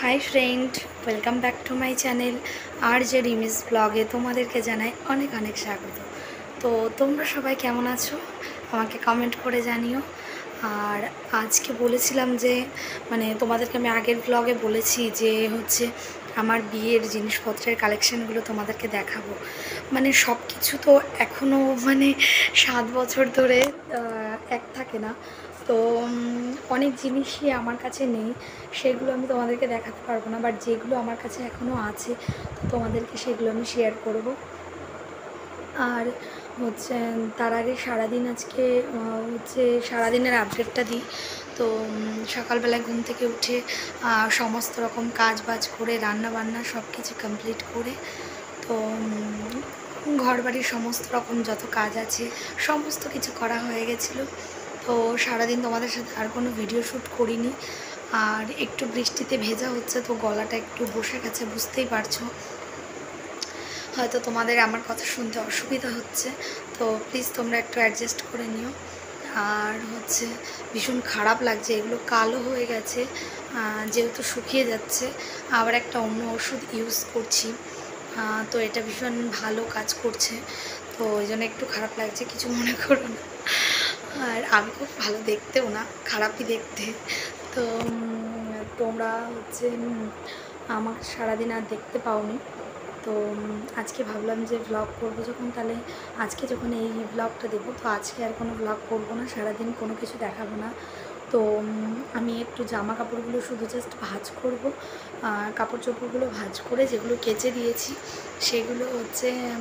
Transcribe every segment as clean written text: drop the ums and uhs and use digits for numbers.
High friend, welcome back to my channel আর যে রিমিস ব্লগে তোমাদেরকে জানাই অনেক অনেক স্বাগত। তো তোমরা সবাই কেমন আছো আমাকে কমেন্ট করে জানিও। আর আজকে বলেছিলাম যে তোমাদেরকে আমি আগের ব্লগে বলেছি যে আমার বিয়ের জিনিসপত্রের কালেকশানগুলো তোমাদেরকে দেখাবো। সব কিছু তো এখনও 7 বছর ধরে এক থাকে না, তো অনেক জিনিসই আমার কাছে নেই, সেগুলো আমি তোমাদেরকে দেখাতে পারবো না, বাট যেগুলো আমার কাছে এখনও আছে তো তোমাদেরকে সেগুলো আমি শেয়ার করব। আর তার আগে সারাদিন আজকে সারাদিনের আপডেটটা দিই। তো সকালবেলায় ঘুম থেকে উঠে সমস্ত রকম কাজ বাজ করে রান্না বান্না সব কিছু কমপ্লিট করে, তো ঘর বাড়ির সমস্ত রকম যত কাজ আছে সমস্ত কিছু করা হয়ে গেছিলো। তো সারাদিন তোমাদের সাথে আর কোনো ভিডিও শ্যুট করিনি। আর একটু বৃষ্টিতে ভেজা হচ্ছে, তো গলাটা একটু বসে গেছে, বুঝতেই পারছো। হয়তো তোমাদের আমার কথা শুনতে অসুবিধা হচ্ছে, তো প্লিজ তোমরা একটু অ্যাডজাস্ট করে নিও। আর ভীষণ খারাপ লাগছে, এগুলো কালো হয়ে গেছে যেহেতু শুকিয়ে যাচ্ছে। আবার একটা অন্য ওষুধ ইউজ করছি, তো এটা ভীষণ ভালো কাজ করছে, তো ওই জন্য একটু খারাপ লাগছে, কিছু মনে করো না। আর আমি খুব ভালো দেখতেও না, খারাপই দেখতে। তো তোমরা আমার সারাদিন আর দেখতে পাওনি, তো আজকে ভাবলাম যে ব্লগ করবো যখন, তাহলে আজকে যখন এই ব্লগটা দেবো, তো আজকে আর কোনো ব্লগ করবো না, সারাদিন কোনো কিছু দেখাবো না। তো আমি একটু জামা কাপড়গুলো শুধু জাস্ট ভাঁজ করব, কাপড় চোপড়গুলো ভাঁজ করে যেগুলো কেচে দিয়েছি সেগুলো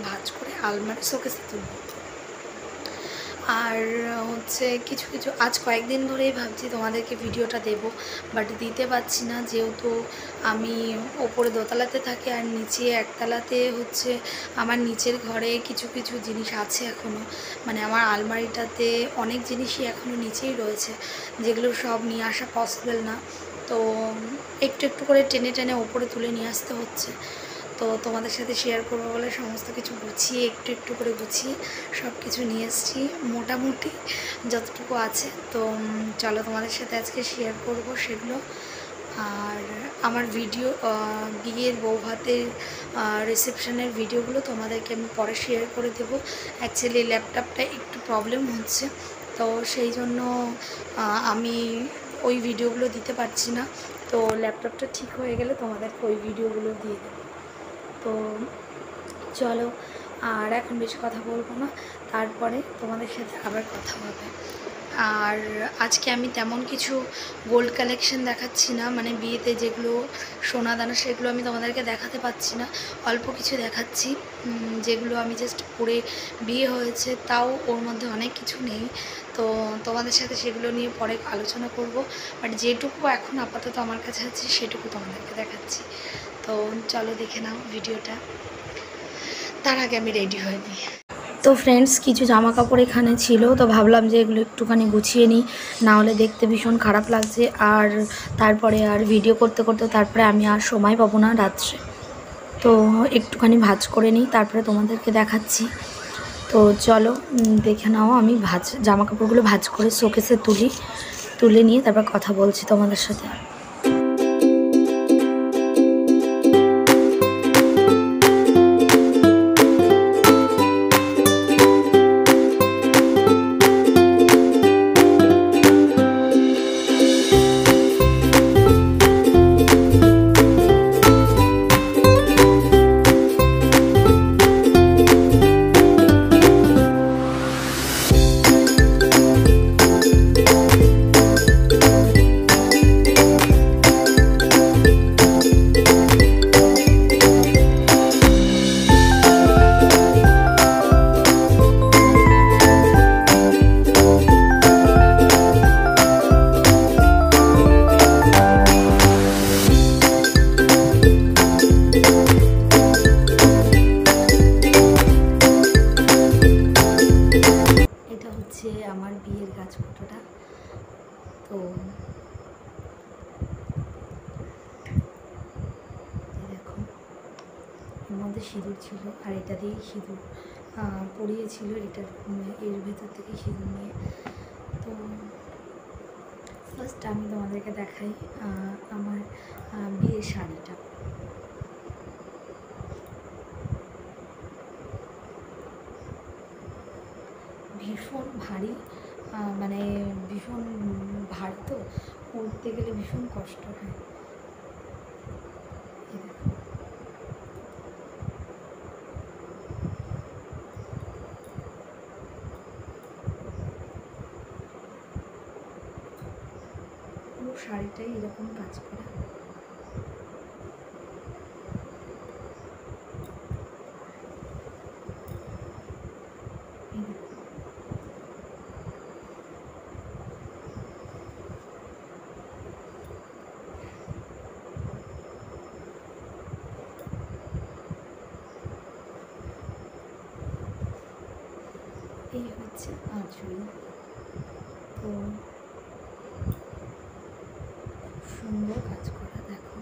ভাঁজ করে আলমারি শোকেসে তুলব। আর কিছু কিছু আজ কয়েকদিন ধরেই ভাবছি তোমাদেরকে ভিডিওটা দেব, বাট দিতে পারছি না, যেহেতু আমি ওপরে দোতলাতে থাকি আর নিচে একতলাতে আমার নিচের ঘরে কিছু কিছু জিনিস আছে এখনও, আমার আলমারিটাতে অনেক জিনিসই এখনও নিচেই রয়েছে, যেগুলো সব নিয়ে আসা পসিবল না। তো একটু একটু করে টেনে টেনে ওপরে তুলে নিয়ে আসতে হচ্ছে। তো তোমাদের সাথে শেয়ার করবো বলে সমস্ত কিছু গুছিয়ে একটু একটু করে গুছিয়ে সব কিছু নিয়ে এসেছি, মোটামুটি যতটুকু আছে। তো চলো তোমাদের সাথে আজকে শেয়ার করব সেগুলো। আর আমার ভিডিও বিয়ের বৌভাতের রিসেপশনের ভিডিওগুলো তোমাদেরকে আমি পরে শেয়ার করে দেবো। অ্যাকচুয়ালি ল্যাপটপটা একটু প্রবলেম হচ্ছে, তো সেই জন্য আমি ওই ভিডিওগুলো দিতে পারছি না। তো ল্যাপটপটা ঠিক হয়ে গেলে তোমাদেরকে ওই ভিডিওগুলো দিয়ে দেবো। তো চলো, আর এখন বেশি কথা বলবো না, তারপরে তোমাদের সাথে আবার কথা হবে। আর আজকে আমি তেমন কিছু গোল্ড কালেকশন দেখাচ্ছি না, বিয়েতে যেগুলো সোনা দানা সেগুলো আমি তোমাদেরকে দেখাতে পাচ্ছি না, অল্প কিছু দেখাচ্ছি যেগুলো আমি জাস্ট পরে বিয়ে হয়েছে, তাও ওর মধ্যে অনেক কিছু নেই। তো তোমাদের সাথে সেগুলো নিয়ে পরে আলোচনা করব, বাট যেটুকু এখন আপাতত আমার কাছে আছে সেটুকু তোমাদেরকে দেখাচ্ছি। তো চলো দেখে নাও ভিডিওটা, তার আগে আমি রেডি হয়ে নিই। তো ফ্রেন্ডস, কিছু জামা কাপড় এখানে ছিল, তো ভাবলাম যে এগুলো একটুখানি গুছিয়ে নিই, না হলে দেখতে ভীষণ খারাপ লাগছে। আর তারপরে আর ভিডিও করতে করতে তারপরে আমি আর সময় পাবো না রাত্রে, তো একটুখানি ভাঁজ করে নিই, তারপরে তোমাদেরকে দেখাচ্ছি। তো চলো দেখে নাও, আমি জামা কাপড়গুলো ভাঁজ করে শোকেসে তুলে নিয়ে তারপর কথা বলছি তোমাদের সাথে। আমার বিয়ের গাছ ফটোটা, তো দেখো এর মধ্যে সিঁদুর ছিল, আর এটা দিয়েই সিঁদুর পরিয়েছিল, এর ভেতর থেকে সিঁদুর নিয়ে। তো ফার্স্ট আমি তোমাদেরকে দেখাই আমার বিয়ের শাড়িটা। ভীষণ ভারী, মানে ভীষণ ভারী, তো পরতে গেলে ভীষণ কষ্ট হয়। পুরো শাড়িটাই এরকম কাজ করা। এই হচ্ছে আঁচল। তো সুন্দর কাজ করা, দেখো,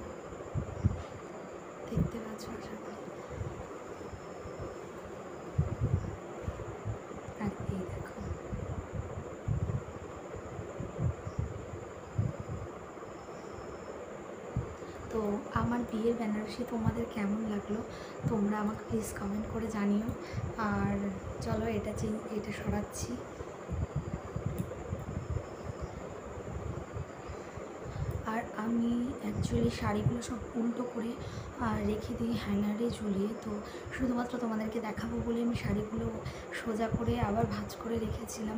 দেখতে পাচ্ছ আশা করি। আর এই দেখো, তো আমার বিয়ের বেনারসি তোমাদের কেমন লাগলো তোমরা আমাকে প্লিজ কমেন্ট করে জানিও। আর চলো এটা সরাচ্ছি। আর আমি অ্যাকচুয়ালি শাড়িগুলো সব উল্টো করে রেখে দিই হ্যাঙ্গারে ঝুলিয়ে, তো শুধুমাত্র তোমাদেরকে দেখাবো বলে আমি শাড়িগুলো সোজা করে আবার ভাঁজ করে রেখেছিলাম,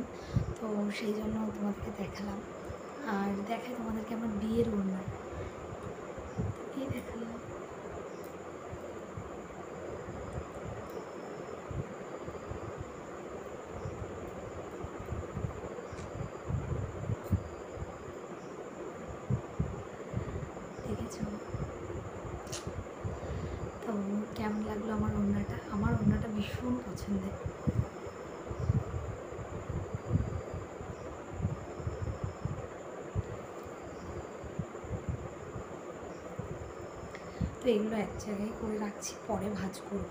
তো সেই জন্য তোমাদেরকে দেখালাম। আর দেখাই তোমাদেরকে আমার বিয়ের ওড়না, এই দেখালাম। দেখেছো তো কেমন লাগলো আমার ওড়নাটা? আমার ওড়নাটা ভীষণ পছন্দের। তো এগুলো এক জায়গায় করে রাখছি, পরে ভাঁজ করব।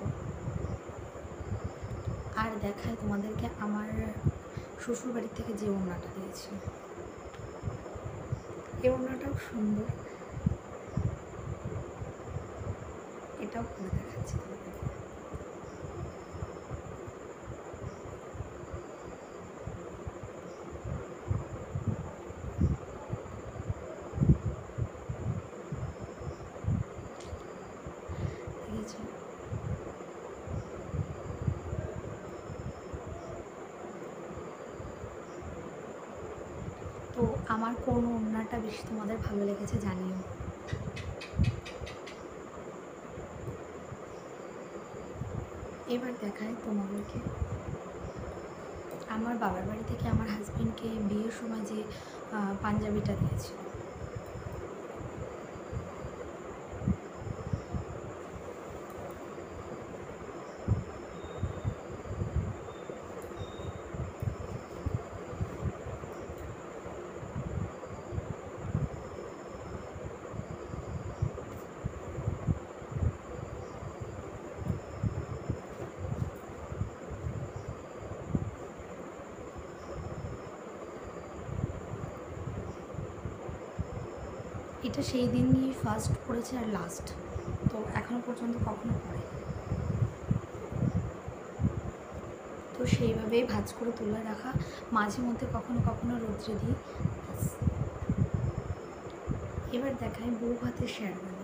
আর দেখায় তোমাদেরকে আমার শ্বশুর বাড়ি থেকে যে ওড়নাটা দিয়েছিল, এই ওড়নাটাও সুন্দর, এটাও করে দেখাচ্ছি তোমাদের। দেখেছো? তো আমার কোন ওড়নাটা বেশি তোমাদের ভালো লেগেছে জানিও। এবার দেখায় তোমাদেরকে আমার বাবার বাড়ি থেকে আমার হাজবেন্ডকে বিয়ের সময় যে পাঞ্জাবিটা দিয়েছিল। এটা সেই দিনই ফার্স্ট পড়েছে আর লাস্ট, তো এখনো পর্যন্ত কখনো পড়ে, তো সেইভাবেই ভাঁজ করে তুলে রাখা, মাঝে মধ্যে কখনো কখনো রৌদ্রে দিই। এবার দেখাই বউ ভাতের শেরওয়ানি।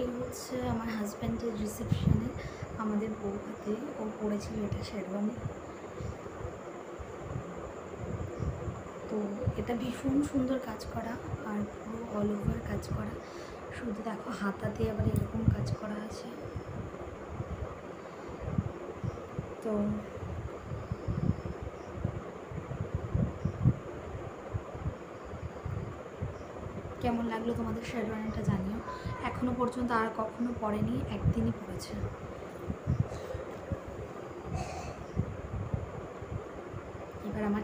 এই হচ্ছে আমার হাজব্যান্ডের রিসেপশনে আমাদের বউ ভাতে ও পড়েছিল এটা শেরওয়ানি। তো এটা ভীষণ সুন্দর কাজ করা, আর পুরো অল ওভার কাজ করা, শুধু দেখো হাতাতে আবার এরকম কাজ করা আছে। তো কেমন লাগলো তোমাদের শেরওয়ানিটা জানিও। এখনো পর্যন্ত আর কখনো পরেনি, একদিনই পড়েছে।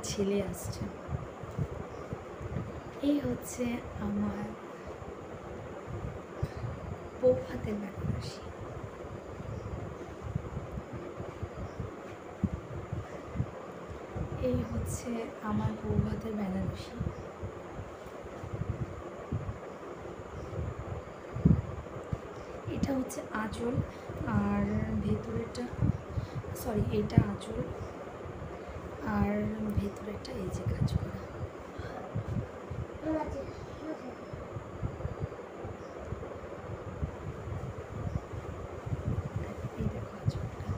ছেলে আসছে। এই হচ্ছে আমার বউ হাতের বেনারসি। এই হচ্ছে আমার বউ হাতের বেনারসি। এটা হচ্ছে আঁচল, আর ভেতরেরটা, সরি এইটা আঁচল, আর ভেতরেরটা এই যে কাজ করা। এই দেখো আঁচলটা।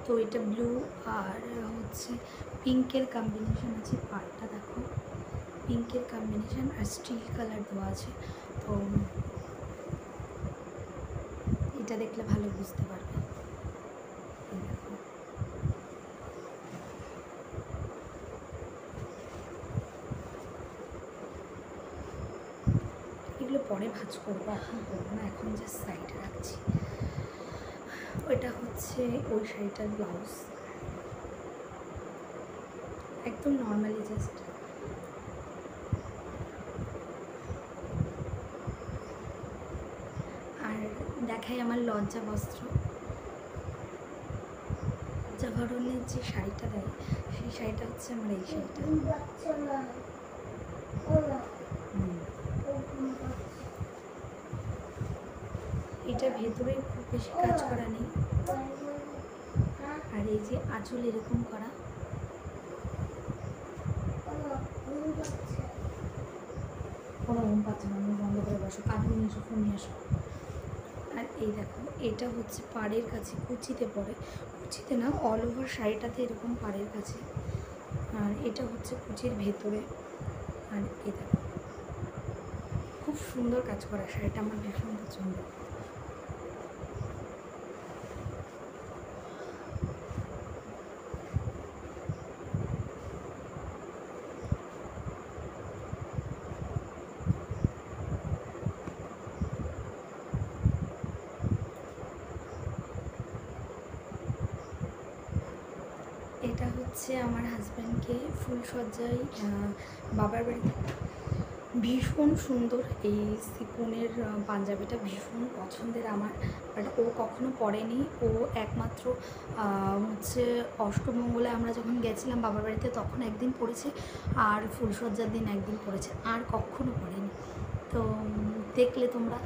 তো এটা ব্লু আর হচ্ছে পিঙ্কের কম্বিনেশন আছে, পাড়টা দেখো পিঙ্কের কম্বিনেশন আর স্টিল কালার দেওয়া আছে। তো এটা দেখলে ভালো বুঝতে পারবে। এই দেখো, এগুলো পরে ভাঁজ করবো, এখন করবো না, এখন জাস্ট সাইডে রাখছি। ওইটা হচ্ছে ওই শাড়িটার ব্লাউজ, একদম নর্মালি জাস্ট। আর দেখাই আমার লজ্জা বস্ত্র, লজ্জাভরণের যে শাড়িটা দেয় সেই শাড়িটা হচ্ছে আমার এই শাড়িটা। এটা ভেতরে খুব বেশি কাজ করা নেই, আর এই যে আঁচল এরকম করা। কোনো ঘুম পাচ্ছে না, বন্ধ করে বসো, কাঁদুন নিয়ে এসো, ফোন নিয়ে আসো। আর এই দেখো, এটা হচ্ছে পাড়ের কাছে কুচিতে পড়ে, কুচিতে না অল ওভার শাড়িটাতে এরকম পাড়ের কাছে, আর এটা হচ্ছে কুচির ভেতরে। আর এই দেখো, খুব সুন্দর কাজ করা শাড়িটা, আমার ভীষণ পছন্দ। এটা হচ্ছে আমার হাজব্যান্ডকে ফুলসজ্জায় বাবার বাড়িতে ভীষণ সুন্দর এই সিফনের পাঞ্জাবিটা ভীষণ পছন্দের আমার, বাট ও কখনো পরেনি। ও একমাত্র হচ্ছে অষ্টমঙ্গলে আমরা যখন গেছিলাম বাবার বাড়িতে তখন একদিন পরেছে, আর ফুলসজ্জার দিন একদিন পরেছে, আর কখনো পরেনি। তো দেখলে তোমরা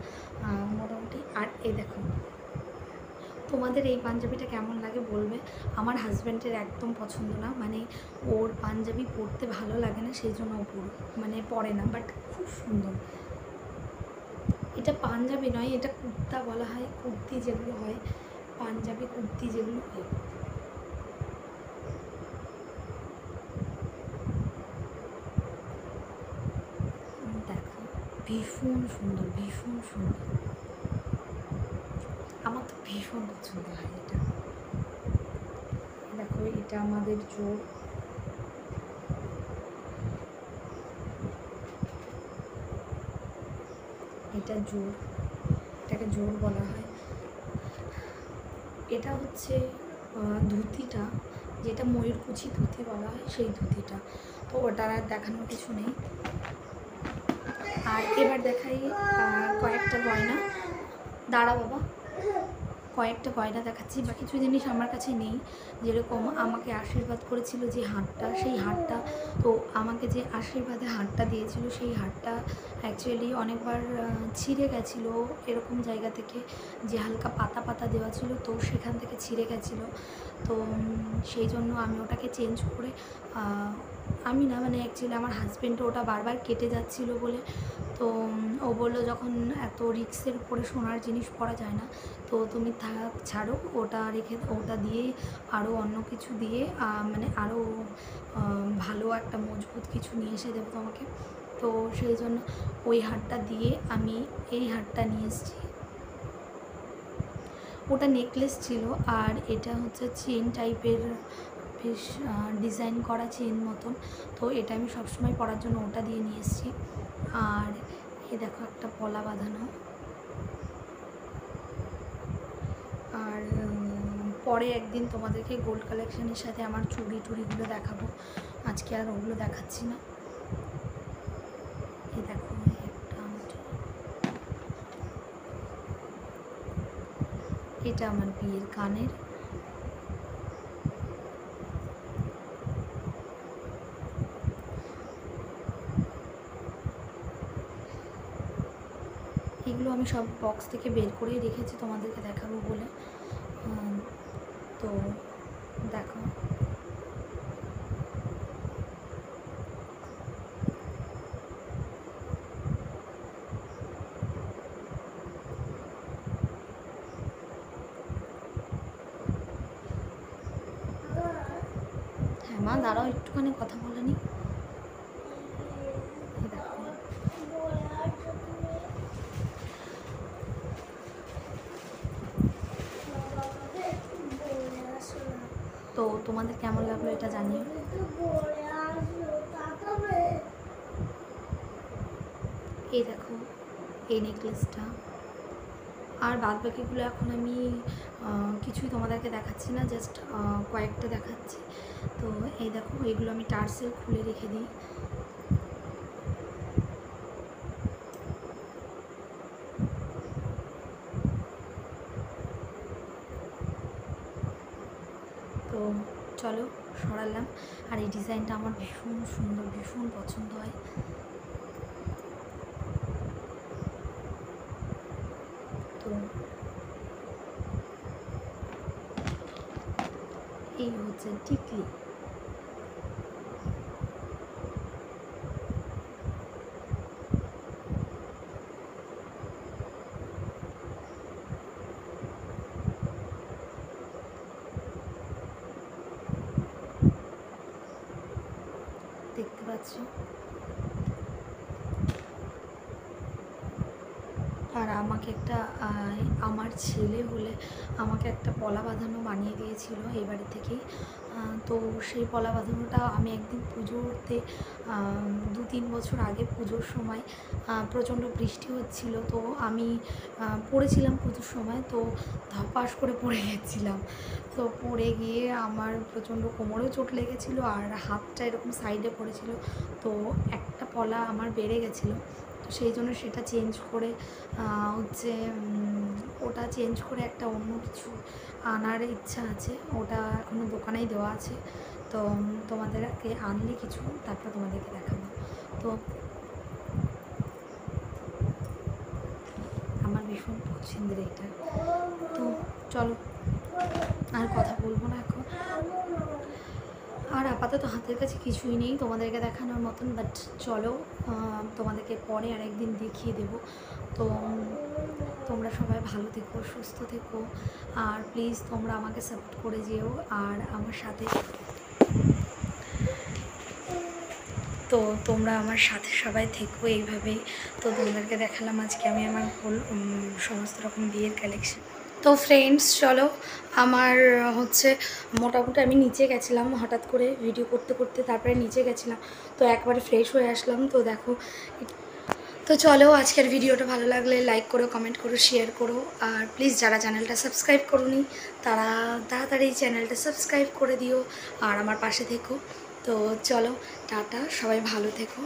মোটামুটি। আর এই দেখো, তোমাদের এই পাঞ্জাবিটা কেমন লাগে বলবে। আমার হাজব্যান্ডের একদম পছন্দ না, মানে ওর পাঞ্জাবি পরতে ভালো লাগে না, সেই জন্য ও মানে পরে না, বাট খুব সুন্দর। এটা পাঞ্জাবি নয়, এটা কুর্তা বলা হয়, কুর্তি যেগুলো হয়, পাঞ্জাবি কুর্তি যেগুলো হয়। দেখো ভীষণ সুন্দর, ভীষণ সুন্দর, আমার তো ভীষণ পছন্দ হয় এটা। দেখো এটা আমাদের জোর, এটা জোর, এটাকে জোর বলা হয়। এটা হচ্ছে ধুতিটা, যেটা ময়ূরকুচি ধুতি বলা হয়, সেই ধুতিটা। তো ওটার আর দেখানোর কিছু নেই। আর এবার দেখাই কয়েকটা গয়না। দাঁড়া বাবা, কয়েকটা গয়না দেখাচ্ছি, বা কিছু জিনিস আমার কাছে নেই। যেরকম আমাকে আশীর্বাদ করেছিল যে হারটা, সেই হারটা, তো আমাকে যে আশীর্বাদে হারটা দিয়েছিল সেই হারটা অ্যাকচুয়ালি অনেকবার ছিঁড়ে গেছিলো, এরকম জায়গা থেকে যে হালকা পাতা পাতা দেওয়া ছিল, তো সেখান থেকে ছিঁড়ে গেছিলো। তো সেই জন্য আমি ওটাকে চেঞ্জ করে আমি না, মানে অ্যাকচুয়ালি আমার হাজব্যান্ড ওটা বারবার কেটে যাচ্ছিলো বলে, তো ও বললো যখন এত রিস্কের উপরে সোনার জিনিস পরা যায় না, তো তুমি থাক, ছাড়ো, ওটা রেখে ওটা দিয়ে আরও অন্য কিছু দিয়ে মানে আরও ভালো একটা মজবুত কিছু নিয়ে এসে দেবো তোমাকে। তো সেই জন্য ওই হারটা দিয়ে আমি এই হারটা নিয়ে এসেছি। ওটা নেকলেস ছিল, আর এটা হচ্ছে চেন টাইপের, বেশ ডিজাইন করা চেন মতন। তো এটা আমি সবসময় পরার জন্য ওটা দিয়ে নিয়ে এসেছি। আর এ দেখো একটা পলা বাঁধানো। আর পরে একদিন তোমাদেরকে গোল্ড কালেকশনের সাথে আমার চুড়িগুলো দেখাবো, আজকে আর ওগুলো দেখাচ্ছি না। এই দেখো একটা, এটা আমার বিয়ের কানের। এগুলো আমি সব বক্স থেকে বের করেই রেখেছি তোমাদেরকে দেখাবো বলে। তো দেখো, হ্যাঁ মা দাঁড়াও, একটুখানি কথা বলে নি। তো তোমাদের কেমন লাগলো এটা জানিও। এই দেখো এই নেকলেসটা। আর বাদ বাকিগুলো এখন আমি কিছুই তোমাদেরকে দেখাচ্ছি না, জাস্ট কয়েকটা দেখাচ্ছি। তো এই দেখো, এগুলো আমি টার্সেল খুলে রেখে দিই। তো চলো সরালাম। আর এই ডিজাইনটা আমার ভীষণ সুন্দর, ভীষণ পছন্দ হয়। তো এই হচ্ছে টিকলি। দেখতে পাচ্ছ, আর আমাকে একটা আমার ছেলে হলে আমাকে একটা পলা বাঁধানো বানিয়ে দিয়েছিল এই বাড়ি থেকেই। তো সেই পলা বাঁধানোটা আমি একদিন পুজোতে 2-3 বছর আগে পুজোর সময় প্রচণ্ড বৃষ্টি হচ্ছিল, তো আমি পড়েছিলাম পুজোর সময়, তো ধপাস করে পড়ে গেছিলাম। তো পড়ে গিয়ে আমার প্রচণ্ড কোমরেও চোট লেগেছিলো, আর হাতটা এরকম সাইডে পড়েছিল। তো একটা পলা আমার বেড়ে গেছিলো, তো সেই জন্য সেটা চেঞ্জ করে হচ্ছে ওটা চেঞ্জ করে একটা অন্য কিছু আনার ইচ্ছা আছে। ওটা এখনও দোকানেই দেওয়া আছে, তো তোমাদেরকে আনলে কিছু তারপর তোমাদেরকে দেখাবো। তো আমার ভীষণ পছন্দের এটা। তো চলো আর কথা বলবো না এখন। আর আপাতত হাতের কাছে কিছুই নেই তোমাদেরকে দেখানোর মতন, বাট চলো তোমাদেরকে পরে আর একদিন দেখিয়ে দেব। তো তোমরা সবাই ভালো থেকো, সুস্থ থেকো, আর প্লিজ তোমরা আমাকে সাপোর্ট করে যেও আর আমার সাথে। তো তোমরা আমার সাথে সবাই থেকো এইভাবেই। তো তোমাদেরকে দেখালাম আজকে আমি আমার সমস্ত রকম বিয়ের কালেকশন। তো ফ্রেন্ডস চলো, আমার হচ্ছে মোটামুটি আমি নিচে গেছিলাম হঠাৎ করে ভিডিও করতে করতে, তারপরে নিচে গেছিলাম, তো একবারে ফ্রেশ হয়ে আসলাম। তো দেখো, তো চলো আজকের ভিডিওটা ভালো লাগলে লাইক করো, কমেন্ট করো, শেয়ার করো, আর প্লিজ যারা চ্যানেলটা সাবস্ক্রাইব করোনি তারা তাড়াতাড়ি চ্যানেলটা সাবস্ক্রাইব করে দিও আর আমার পাশে থেকো। তো চলো টাটা, সবাই ভালো থেকো।